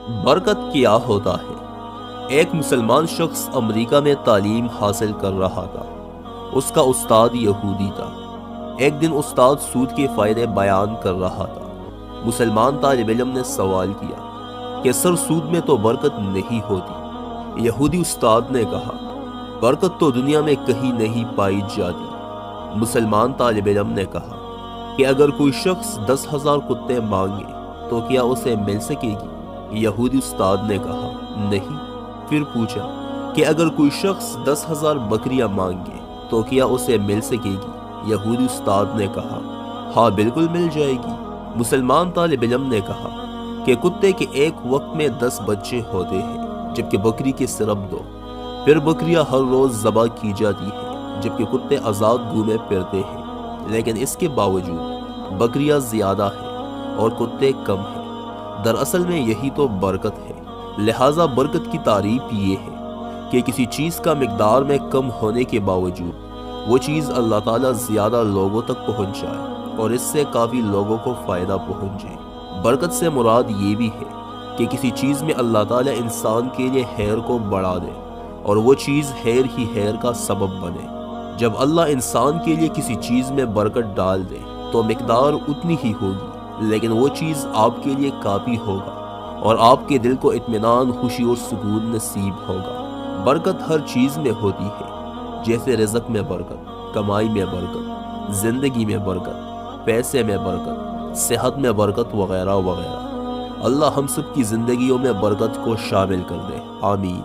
برکت کیا ہوتا ہے؟ ایک مسلمان شخص امریکہ میں تعلیم حاصل کر رہا تھا۔ اس کا استاد یہودی تھا۔ ایک دن استاد سود کے فائدے بیان کر رہا تھا۔ مسلمان طالب علم نے سوال کیا کہ سر، سود میں تو برکت نہیں ہوتی۔ یہودی استاد نے کہا، برکت تو دنیا میں کہیں نہیں پائی جاتی۔ مسلمان طالب علم نے کہا کہ اگر کوئی شخص 10,000 کتے مانگے تو کیا اسے مل سکے گی؟ یہودی استاد نے کہا، نہیں۔ پھر پوچھا کہ اگر کوئی شخص 10,000 بکریاں مانگے تو کیا اسے مل سکے گی؟ یہودی استاد نے کہا، ہاں بالکل مل جائے گی۔ مسلمان طالب علم نے کہا کہ کتے کے ایک وقت میں 10 بچے ہوتے ہیں جبکہ بکری کے صرف 2۔ پھر بکریاں ہر روز ذبح کی جاتی ہیں جبکہ کتے آزاد گھومے پھرتے ہیں، لیکن اس کے باوجود بکریاں زیادہ ہیں اور کتے کم ہیں۔ دراصل میں یہی تو برکت ہے۔ لہٰذا برکت کی تعریف یہ ہے کہ کسی چیز کا مقدار میں کم ہونے کے باوجود وہ چیز اللہ تعالیٰ زیادہ لوگوں تک پہنچائے اور اس سے کافی لوگوں کو فائدہ پہنچے۔ برکت سے مراد یہ بھی ہے کہ کسی چیز میں اللہ تعالیٰ انسان کے لیے خیر کو بڑھا دے اور وہ چیز خیر ہی خیر کا سبب بنے۔ جب اللہ انسان کے لیے کسی چیز میں برکت ڈال دے تو مقدار اتنی ہی ہوگی، لیکن وہ چیز آپ کے لیے کافی ہوگا اور آپ کے دل کو اطمینان، خوشی اور سکون نصیب ہوگا۔ برکت ہر چیز میں ہوتی ہے، جیسے رزق میں برکت، کمائی میں برکت، زندگی میں برکت، پیسے میں برکت، صحت میں برکت وغیرہ وغیرہ۔ اللہ ہم سب کی زندگیوں میں برکت کو شامل کر دے، آمین۔